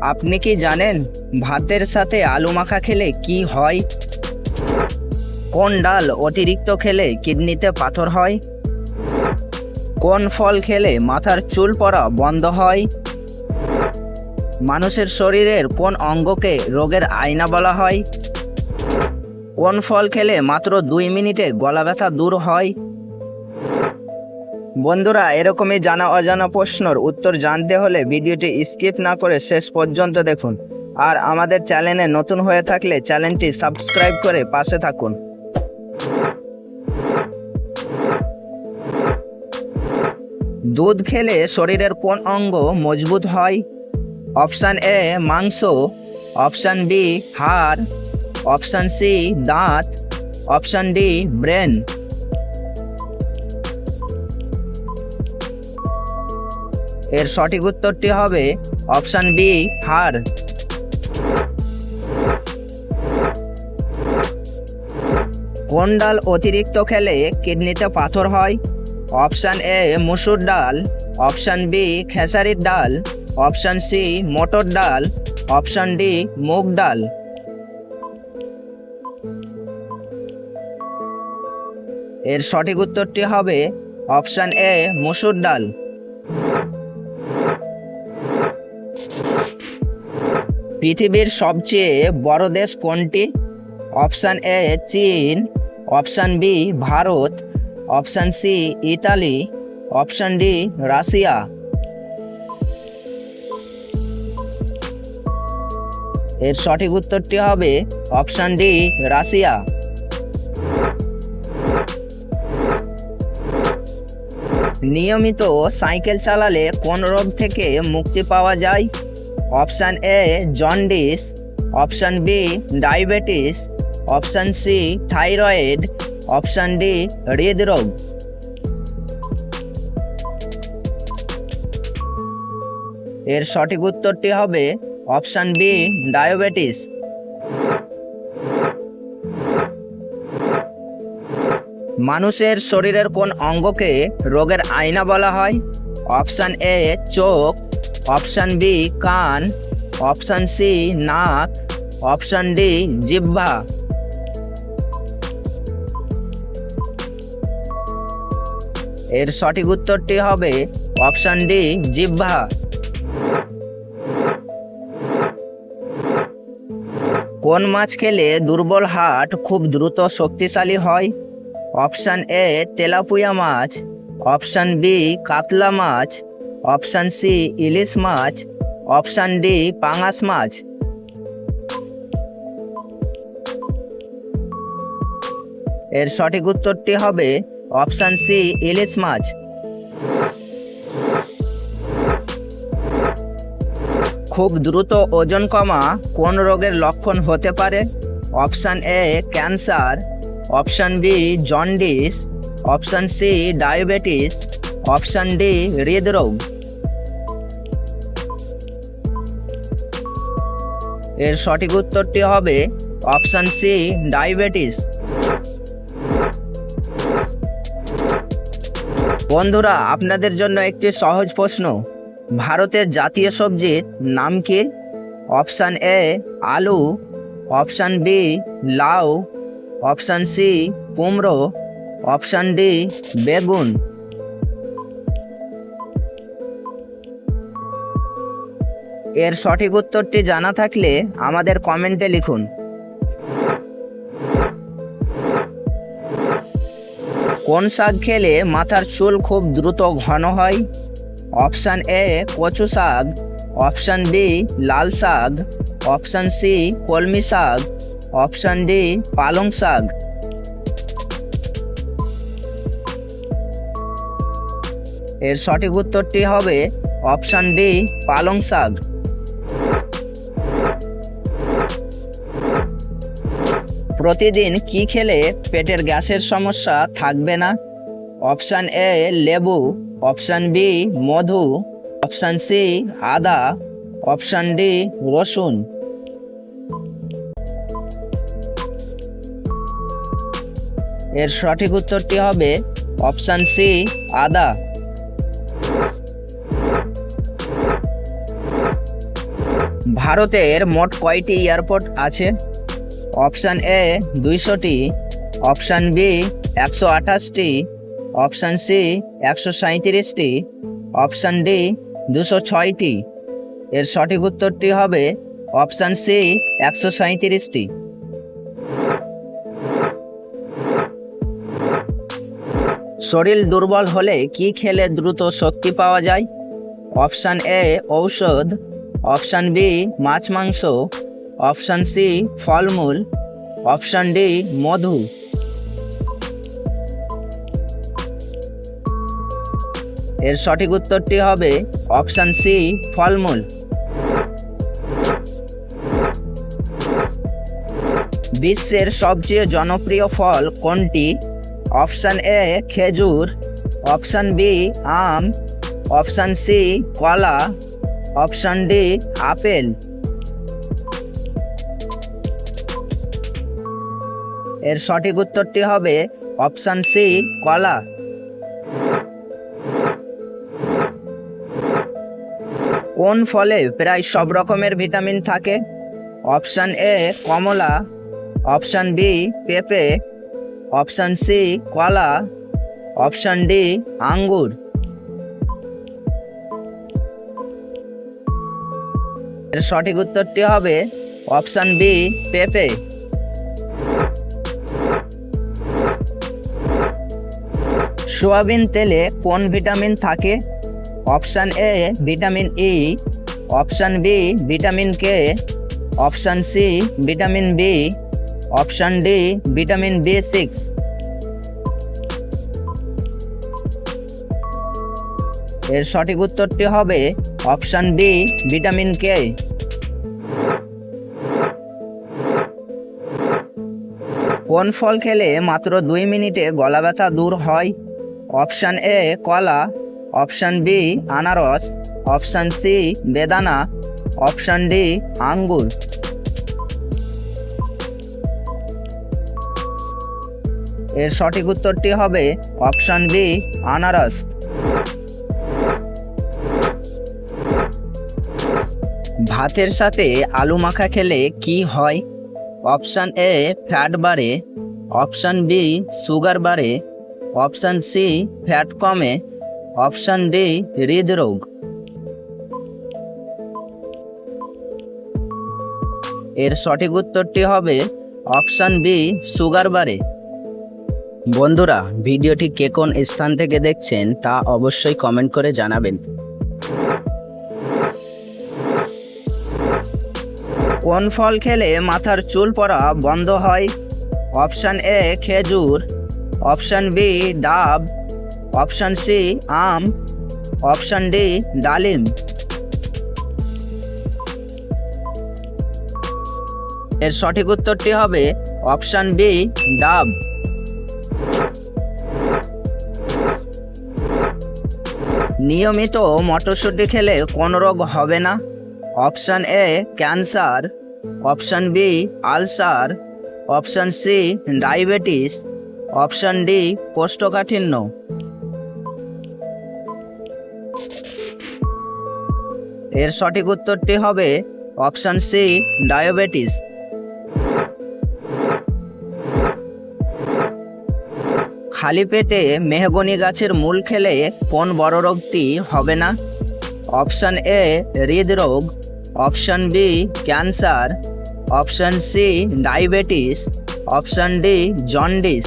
আপনি কি জানেন ভাতের সাথে আলু মাখা খেলে কি হয়? কোন ডাল অতিরিক্ত খেলে কিডনিতে পাথর হয়? কোন ফল খেলে মাথার চুল পড়া বন্ধ হয়? মানুষের শরীরের কোন অঙ্গকে রোগের আয়না বলা হয়? কোন ফল খেলে মাত্র 2 মিনিটে গলা ব্যথা দূর হয়? বন্ধুরা, এরকমই জানা অজানা প্রশ্নের উত্তর জানতে হলে ভিডিওটি স্কিপ না করে শেষ পর্যন্ত দেখুন। আর আমাদের চ্যানেলে নতুন হয়ে থাকলে চ্যানেলটি সাবস্ক্রাইব করে পাশে থাকুন। দুধ খেলে শরীরের কোন অঙ্গ মজবুত হয়? অপশান এ মাংস, অপশান বি হাড়, অপশান সি দাঁত, অপশান ডি ব্রেন। এর সঠিক উত্তরটি হবে অপশান বি হাড়। কোন ডাল অতিরিক্ত খেলে কিডনিতে পাথর হয়? অপশান এ মসুর ডাল, অপশান বি খেসারির ডাল, অপশান সি মটর ডাল, অপশান ডি মুগ ডাল। এর সঠিক উত্তরটি হবে অপশান এ মসুর ডাল। পৃথিবীর সবচেয়ে বড় দেশ কোনটি? অপশান এ চীন, option B Bharat, option C Italy, option D Russia. এর সঠিক উত্তরটি হবে অপশান ডি রাশিয়া। নিয়মিত সাইকেল চালালে কোন রোগ থেকে মুক্তি পাওয়া যায়? Option A jaundice, option B diabetes, option C thyroid, option D হৃদরোগ। এর সঠিক উত্তরটি হবে অপশান বি ডায়াবেটিস। মানুষের শরীরের কোন অঙ্গকে রোগের আয়না বলা হয়? অপশান এ চোখ, অপশান বি কান, অপশান সি নাক, অপশান ডি জিহ্বা। এর সঠিক উত্তরটি হবে অপশান ডি জিহ্বা। কোন মাছ খেলে দুর্বল হার্ট খুব দ্রুত শক্তিশালী হয়? অপশান এ তেলাপুয়া মাছ, অপশান বি কাতলা মাছ, অপশান সি ইলিশ মাছ, অপশান ডি পাঙাশ মাছ। এর সঠিক উত্তরটি হবে অপশান সি ইলিশ মাছ। খুব দ্রুত ওজন কমা কোন রোগের লক্ষণ হতে পারে? Option A cancer, option B jaundice, option C diabetes, option D হৃদরোগ। এর সঠিক উত্তরটি হবে অপশান সি ডায়াবেটিস। বন্ধুরা, আপনাদের জন্য একটি সহজ প্রশ্ন। ভারতের জাতীয় সবজির নাম কি? অপশান এ আলু, অপশান বি লাউ, অপশান সি কুমড়ো, অপশান ডি বেগুন। এর সঠিক উত্তরটি জানা থাকলে আমাদের কমেন্টে লিখুন। কোন শাক খেলে মাথার চুল খুব দ্রুত ঘন হয়? অপশান এ কচু শাক, অপশান বি লাল শাক, অপশান সি কলমি শাক, অপশান ডি পালং শাক। এর সঠিক উত্তরটি হবে অপশান ডি পালং শাক। প্রতিদিন কি খেলে পেটের গ্যাসের সমস্যা থাকবে না? অপশান এ লেবু, অপশান বি মধু, অপশান সি আদা, অপশান ডি রসুন। এর সঠিক উত্তরটি হবে অপশান সি আদা। ভারতের মোট কয়টি এয়ারপোর্ট আছে? অপশান এ 200টি, অপশান বি 128টি, অপশান সি 137টি, অপশান ডি 206টি। এর সঠিক উত্তরটি হবে অপশান সি 137টি। শরীর দুর্বল হলে কি খেলে দ্রুত শক্তি পাওয়া যায়? অপশান এ ঔষধ, অপশান বি মাছ মাংস, অপশান সি ফলমূল, অপশান ডি মধু। এর সঠিক উত্তরটি হবে অপশান সি ফলমূল। বিশ্বের সবচেয়ে জনপ্রিয় ফল কোনটি? অপশান এ খেজুর, অপশান বি আম, অপশান সি কলা, অপশান ডি আপেল। এর সঠিক উত্তরটি হবে অপশান সি কলা। কোন ফলে প্রায় সব রকমের ভিটামিন থাকে? অপশান এ কমলা, অপশান বি পেঁপে, অপশান সি কলা, অপশান ডি আঙ্গুর। এর সঠিক উত্তরটি হবে অপশান বি পেঁপে। সোয়াবিন তেলে কোন ভিটামিন থাকে? Option A vitamin E, option B vitamin K, option C vitamin B, option D vitamin B6। এর সঠিক উত্তরটি হবে অপশান বি ভিটামিন কে। কোন ফল খেলে মাত্র 2 মিনিটে গলা ব্যথা দূর হয়? অপশান এ কলা, অপশান বি আনারস, অপশান সি বেদানা, অপশান ডি আঙ্গুর। এর সঠিক উত্তরটি হবে অপশান বি আনারস। ভাতের সাথে আলু মাখা খেলে কি হয়? অপশান এ ফ্যাট বাড়ে, অপশান বি সুগার বাড়ে, অপশান সি ফ্যাট কমে, অপশান ডি হৃদরোগ। এর সঠিক উত্তরটি হবে অপশান বি সুগার বাড়ে। বন্ধুরা, ভিডিওটি কে কোন স্থান থেকে দেখছেন তা অবশ্যই কমেন্ট করে জানাবেন। কোন ফল খেলে মাথার চুল পড়া বন্ধ হয়? অপশান এ খেজুর, অপশান বি ডাব, অপশান সি আম, অপশান ডি ডালিম। এর সঠিক উত্তরটি হবে অপশান বি ডাব। নিয়মিত মটরশুঁটি খেলে কোন রোগ হবে না? Option A cancer, option B ulcer, option C diabetes, option D কোষ্ঠকাঠিন্য। এর সঠিক উত্তরটি হবে অপশান সি ডায়াবেটিস। খালি পেটে মেহগনি গাছের মূল খেলে কোন বড় রোগটি হবে না? অপশান এ হৃদরোগ, option B cancer, option C diabetes, option D jaundice.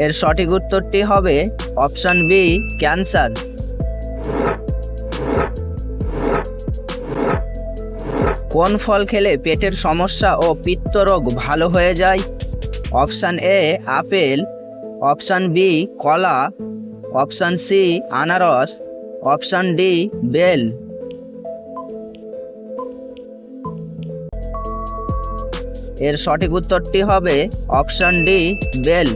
এর সঠিক উত্তরটি হবে অপশান বি ক্যান্সার। কোন ফল খেলে পেটের সমস্যা ও পিত্ত রোগ ভালো হয়ে যায়? Option A apple, option B কলা, অপশান সি আনারস, অপশান ডি বেল। এর সঠিক উত্তরটি হবে অপশান ডি বেল।